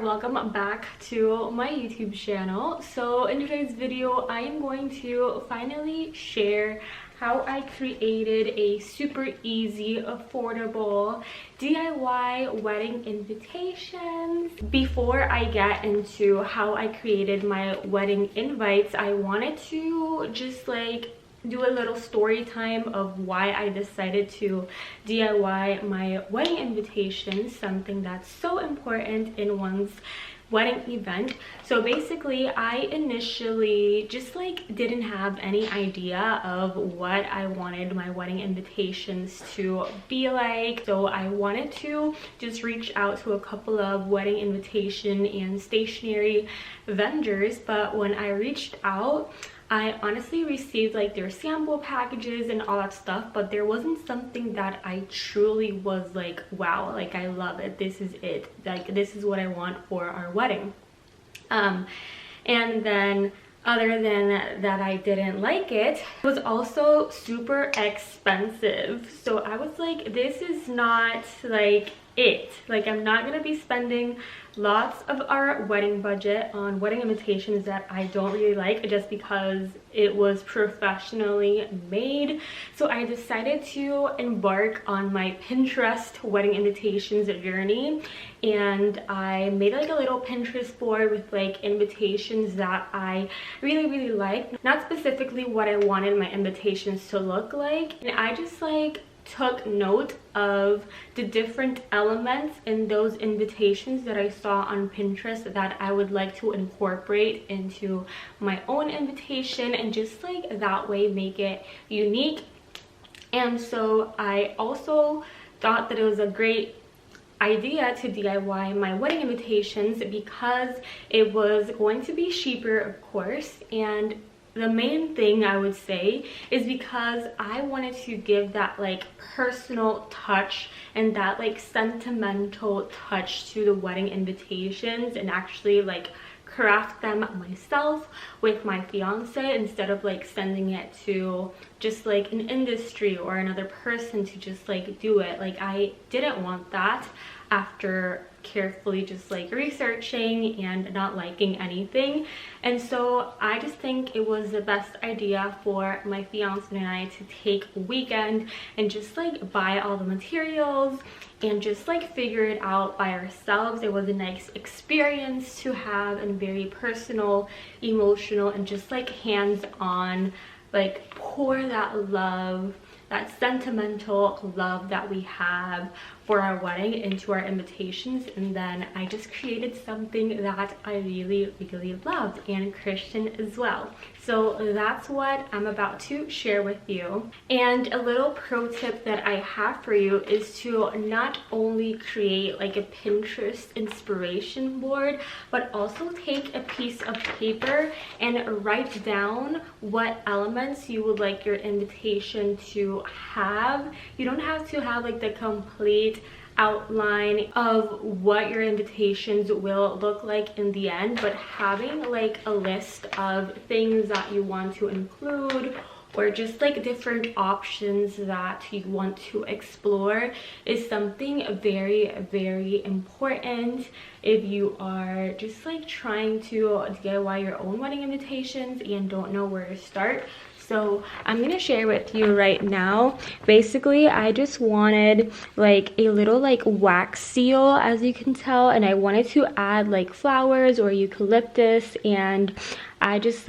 Welcome back to my YouTube channel. So in today's video I am going to finally share how I created a super easy, affordable DIY wedding invitations. Before I get into how I created my wedding invites, I wanted to just do a little story time of why I decided to DIY my wedding invitations, something that's so important in one's wedding event. So basically I initially just didn't have any idea of what I wanted my wedding invitations to be like. So I wanted to just reach out to a couple of wedding invitation and stationery vendors, but when I reached out, I honestly received their sample packages and all that stuff, but there wasn't something that I truly was like, wow, I love it, this is it, this is what I want for our wedding. And then other than that, I didn't like it. It was also super expensive. So I was like, this is not it. I'm not gonna be spending lots of our wedding budget on wedding invitations that I don't really like just because it was professionally made. So I decided to embark on my Pinterest wedding invitations journey, and I made a little Pinterest board with invitations that I really liked. Not specifically what I wanted my invitations to look like, and I just took note of the different elements in those invitations that I saw on Pinterest that I would like to incorporate into my own invitation, and just that way make it unique. And so I also thought that it was a great idea to DIY my wedding invitations because it was going to be cheaper, of course, and the main thing I would say is because I wanted to give that personal touch and that sentimental touch to the wedding invitations, and actually craft them myself with my fiance instead of sending it to just an industry or another person to just do it. I didn't want that after carefully just researching and not liking anything. And so I just think it was the best idea for my fiance and I to take a weekend and just buy all the materials and just figure it out by ourselves. It was a nice experience to have, and very personal, emotional, and just hands-on, pour that love, that sentimental love that we have for our wedding into our invitations. And then I just created something that I really loved, and Christian as well. So that's what I'm about to share with you. And a little pro tip that I have for you is to not only create a Pinterest inspiration board, but also take a piece of paper and write down what elements you would like your invitation to have. You don't have to have the complete outline of what your invitations will look like in the end, but having a list of things that you want to include, or just different options that you want to explore, is something very important if you are just trying to DIY your own wedding invitations and don't know where to start. So I'm gonna share with you right now. Basically, I just wanted a little wax seal, as you can tell, and I wanted to add flowers or eucalyptus, and I just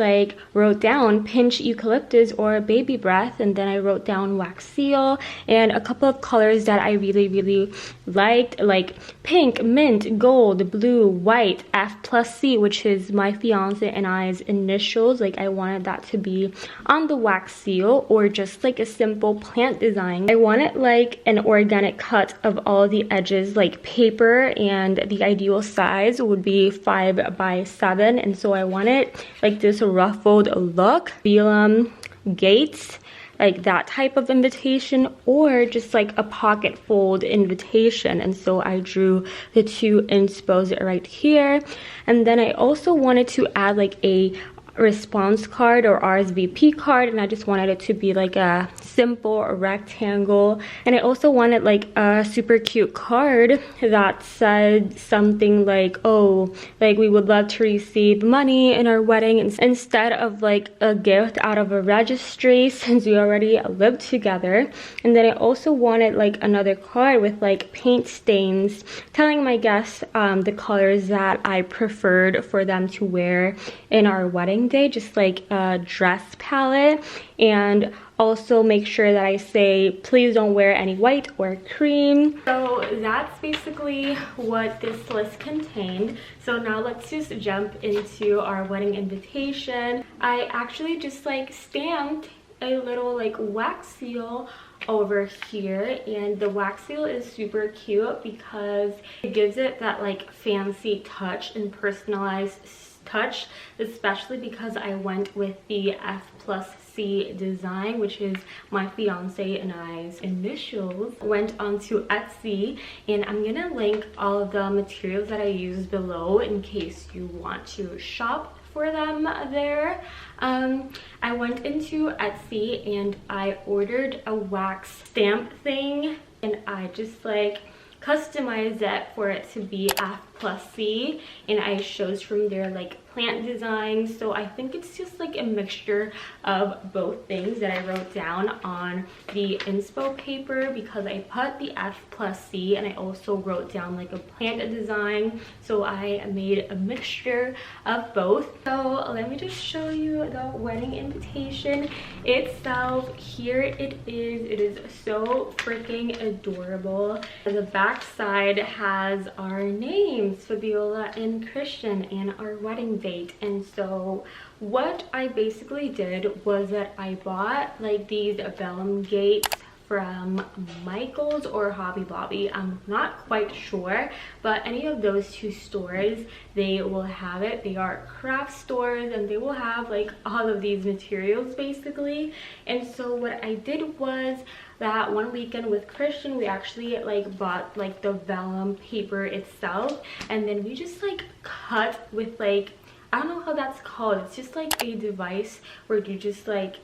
wrote down pinch eucalyptus or baby breath, and then I wrote down wax seal and a couple of colors that I really liked, like pink, mint, gold, blue, white, F+C, which is my fiance and I's initials. Like I wanted that to be on the wax seal, or just like a simple plant design. I wanted like an organic cut of all the edges, like paper, and the ideal size would be 5 by 7, and so I wanted like this ruffled look, vellum gates, like that type of invitation, or just like a pocket fold invitation. And so I drew the 2 inspos right here. And then I also wanted to add like a response card or RSVP card, and I just wanted it to be like a simple rectangle. And I also wanted like a super cute card that said something like, oh, like we would love to receive money in our wedding instead of like a gift out of a registry, since we already live together. And then I also wanted like another card with like paint stains telling my guests the colors that I preferred for them to wear in our wedding day, just like a dress palette. And also make sure that I say please don't wear any white or cream. So that's basically what this list contained. So now let's just jump into our wedding invitation. I actually just like stamped a little like wax seal over here, and the wax seal is super cute because it gives it that like fancy touch and personalized touch, especially because I went with the F+C design, which is my fiance and I's initials. Went onto Etsy, and I'm gonna link all of the materials that I used below in case you want to shop for them there. I went into Etsy and I ordered a wax stamp thing, and I just like customized it for it to be F+C, and I chose from their like plant design. So I think it's just like a mixture of both things that I wrote down on the inspo paper, because I put the F+C and I also wrote down like a plant design. So I made a mixture of both. So let me just show you the wedding invitation itself. Here it is. It is so freaking adorable. The back side has our names, Fabiola and Christian, and our wedding date. And so what I basically did was that I bought like these vellum gates from Michael's or Hobby Lobby. I'm not quite sure, but any of those 2 stores, they will have it. They are craft stores, and they will have like all of these materials basically. And so what I did was that one weekend with Christian, we actually like bought like the vellum paper itself, and then we just like cut with like, I don't know how that's called. It's just like a device where you just like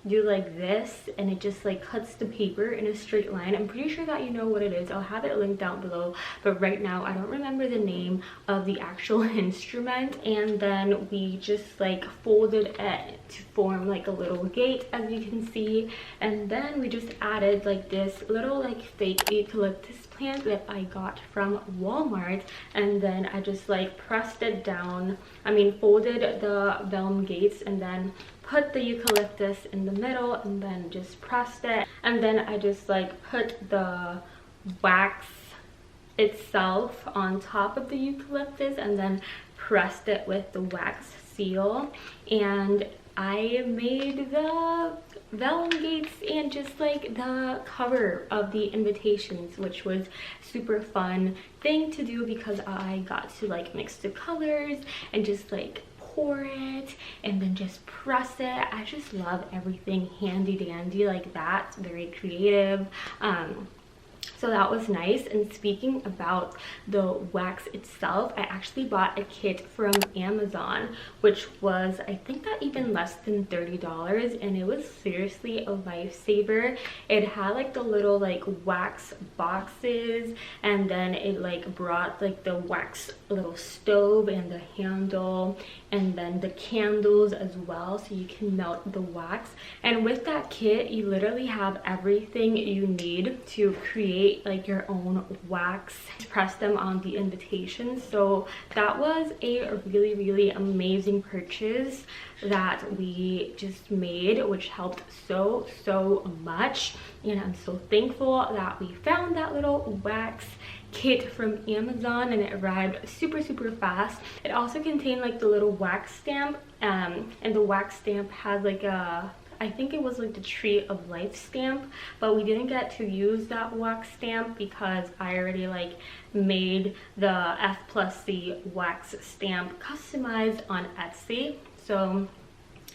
do like this, and it just like cuts the paper in a straight line. I'm pretty sure that you know what it is. I'll have it linked down below, but right now I don't remember the name of the actual instrument. And then we just like folded it to form like a little gate, as you can see. And then we just added like this little like fake eucalyptus plant that I got from Walmart, and then I just like pressed it down, folded the vellum gates, and then put the eucalyptus in the middle, and then just pressed it. And then I just like put the wax itself on top of the eucalyptus, and then pressed it with the wax seal. And I made the vellum gates and just like the cover of the invitations, which was super fun thing to do because I got to like mix the colors and just like pour it and then just press it. I just love everything handy dandy like that. It's very creative. So that was nice. And speaking about the wax itself, I actually bought a kit from Amazon, which was, I think, not even less than $30, and it was seriously a lifesaver. It had like the little like wax boxes, and then it like brought like the wax little stove and the handle, and then the candles as well, so you can melt the wax. And with that kit, you literally have everything you need to create like your own wax, press them on the invitation. So that was a really amazing purchase that we just made, which helped so much. And I'm so thankful that we found that little wax kit from Amazon, and it arrived super fast. It also contained like the little wax stamp, and the wax stamp has like a, I think it was like the Tree of Life stamp, but we didn't get to use that wax stamp because I already like made the F+C wax stamp customized on Etsy. So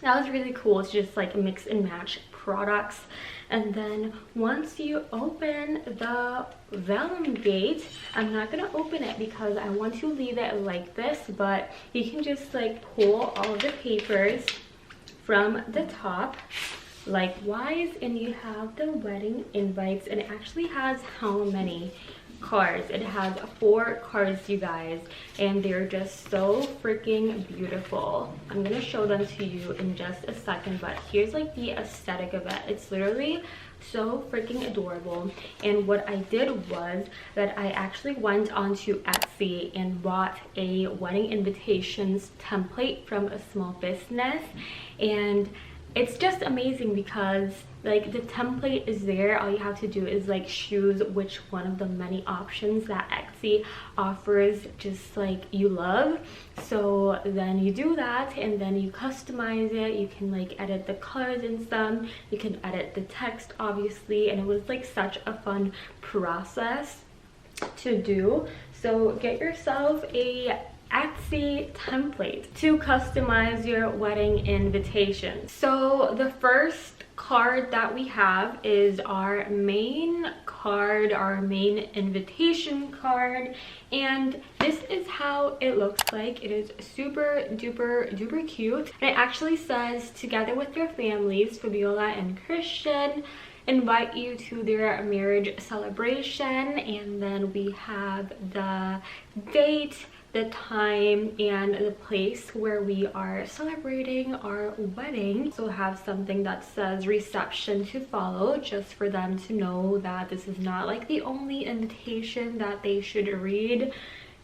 that was really cool. It's just like mix and match products. And then once you open the vellum gate, I'm not gonna open it because I want to leave it like this, but you can just like pull all of the papers from the top likewise, and you have the wedding invites, and it actually has how many cards? It has 4 cards, you guys, and they're just so freaking beautiful. I'm gonna show them to you in just a second, but here's like the aesthetic of it. It's literally so freaking adorable. And what I did was that I actually went onto Etsy and bought a wedding invitations template from a small business, and it's just amazing because like the template is there. All you have to do is like choose which one of the many options that Etsy offers just like you love. So then you do that, and then you customize it. You can like edit the colors and stuff. You can edit the text obviously, and it was like such a fun process to do. So get yourself a Etsy template to customize your wedding invitation. So the first card that we have is our main card, our main invitation card, and this is how it looks like. It is super duper cute, and it actually says, together with your families, Fabiola and Christian invite you to their marriage celebration. And then we have the date, the time, and the place where we are celebrating our wedding. So have something that says reception to follow, just for them to know that this is not like the only invitation that they should read.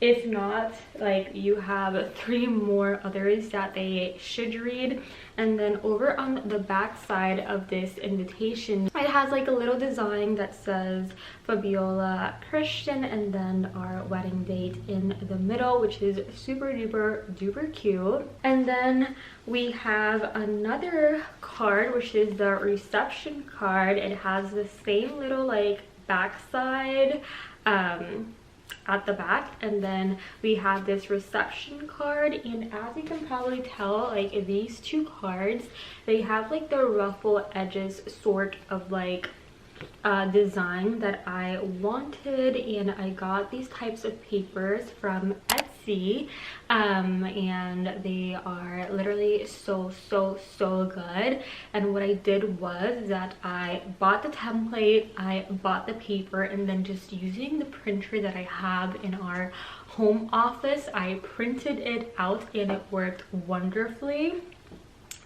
If not, like you have 3 more others that they should read. And then over on the back side of this invitation, it has like a little design that says Fabiola Christian, and then our wedding date in the middle, which is super duper cute. And then we have another card, which is the reception card. It has the same little like backside at the back, and then we have this reception card. And as you can probably tell, like these 2 cards, they have like the ruffle edges sort of like design that I wanted, and I got these types of papers from Etsy, and they are literally so good. And what I did was that I bought the template, I bought the paper, and then just using the printer that I have in our home office, I printed it out, and it worked wonderfully.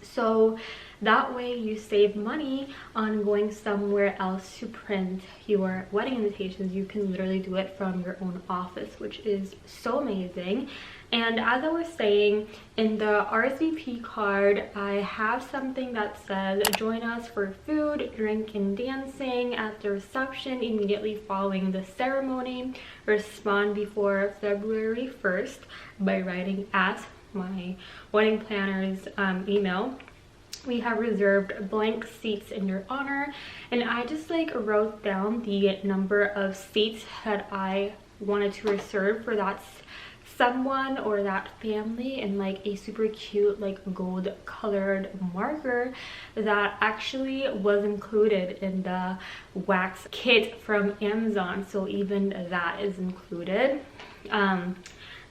So that way you save money on going somewhere else to print your wedding invitations. You can literally do it from your own office, which is so amazing. And as I was saying, in the RSVP card, I have something that says, join us for food, drink, and dancing at the reception immediately following the ceremony. Respond before February 1st by writing at my wedding planner's email. We have reserved blank seats in your honor. And I just like wrote down the number of seats that I wanted to reserve for that someone or that family in like a super cute like gold colored marker that actually was included in the wax kit from Amazon. So even that is included.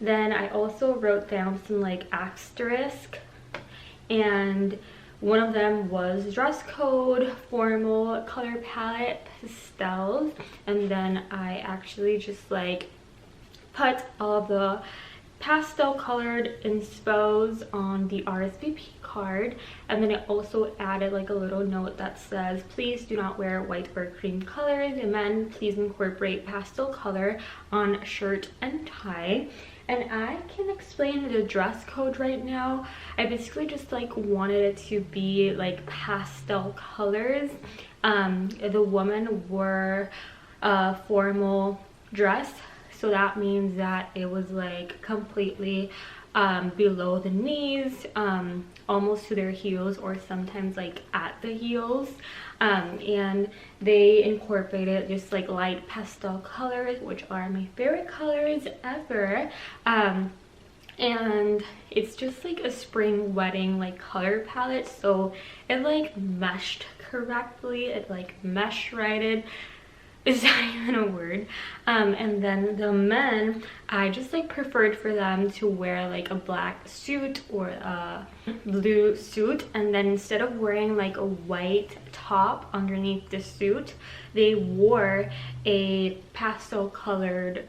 Then I also wrote down some like asterisk, and one of them was dress code, formal, color palette, pastels. And then I actually just like put all of the pastel colored inspos on the RSVP card, and then it also added like a little note that says, please do not wear white or cream colors, and men, please incorporate pastel color on shirt and tie. And I can explain the dress code right now. I basically just like wanted it to be like pastel colors. The woman wore a formal dress, so that means that it was like completely below the knees, almost to their heels, or sometimes like at the heels. And they incorporated just like light pastel colors, which are my favorite colors ever. And it's just like a spring wedding like color palette, so it like meshed correctly, it like mesh righted. Is that even a word? And then the men, I just like preferred for them to wear like a black suit or a blue suit, and then instead of wearing like a white top underneath the suit, they wore a pastel colored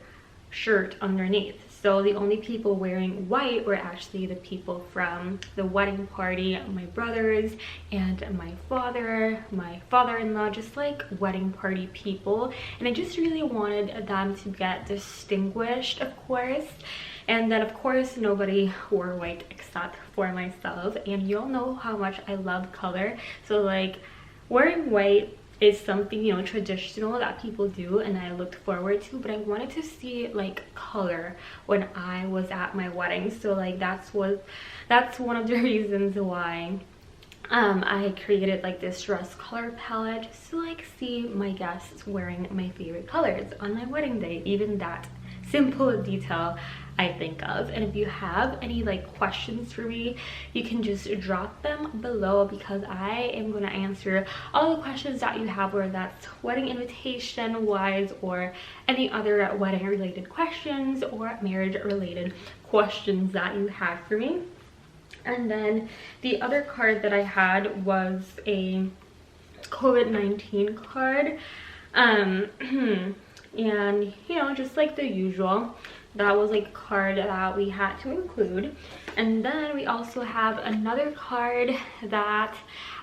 shirt underneath. So the only people wearing white were actually the people from the wedding party, my brothers and my father-in-law, just like wedding party people. And I just really wanted them to get distinguished, of course. And then of course nobody wore white except for myself, and you all know how much I love color, so like wearing white is something, you know, traditional that people do and I looked forward to, but I wanted to see like color when I was at my wedding. So like that's one of the reasons why I created like this dress color palette, just to like see my guests wearing my favorite colors on my wedding day. Even that simple detail I think of. And if you have any like questions for me, you can just drop them below, because I am going to answer all the questions that you have, whether that's wedding invitation wise or any other wedding related questions or marriage related questions that you have for me. And then the other card that I had was a COVID-19 card, and you know, just like the usual, that was like a card that we had to include. And then we also have another card that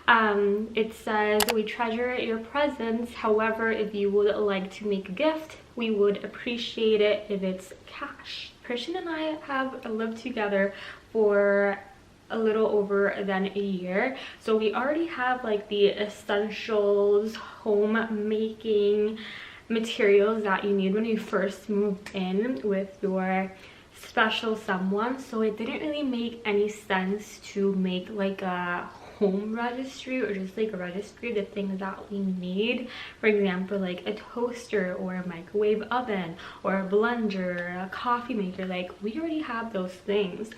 it says, we treasure your presence, however if you would like to make a gift, we would appreciate it if it's cash. Christian and I have lived together for a little over than a year, so we already have like the essentials, homemaking materials that you need when you first move in with your special someone. So it didn't really make any sense to make like a home registry, or just like a registry the things that we need. For example, like a toaster or a microwave oven or a blender, a coffee maker. Like we already have those things,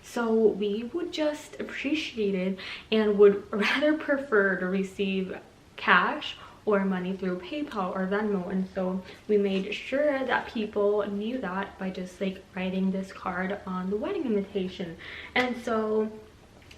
so we would just appreciate it and would rather prefer to receive cash or money through PayPal or Venmo. And so we made sure that people knew that by just like writing this card on the wedding invitation. And so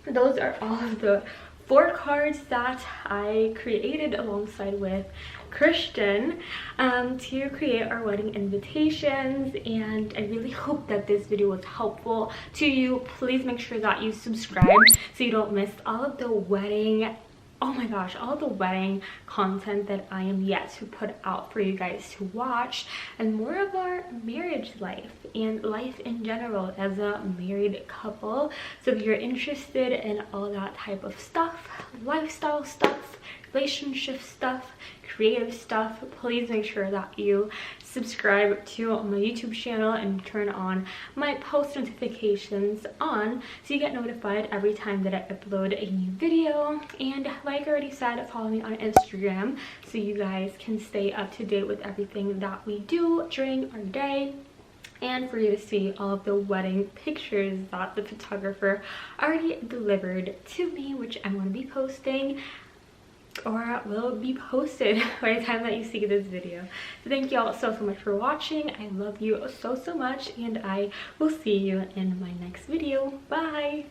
those are all of the 4 cards that I created alongside with Christian to create our wedding invitations. And I really hope that this video was helpful to you. Please make sure that you subscribe so you don't miss all of the wedding, oh my gosh, all the wedding content that I am yet to put out for you guys to watch, and more of our marriage life and life in general as a married couple. So if you're interested in all that type of stuff, lifestyle stuff, relationship stuff, creative stuff, please make sure that you subscribe to my YouTube channel and turn on my post notifications on so you get notified every time that I upload a new video. And like I already said, follow me on Instagram so you guys can stay up to date with everything that we do during our day, and for you to see all of the wedding pictures that the photographer already delivered to me, which I'm going to be posting, or will be posted by the time that you see this video. So thank you all so much for watching. I love you so much, and I will see you in my next video. Bye.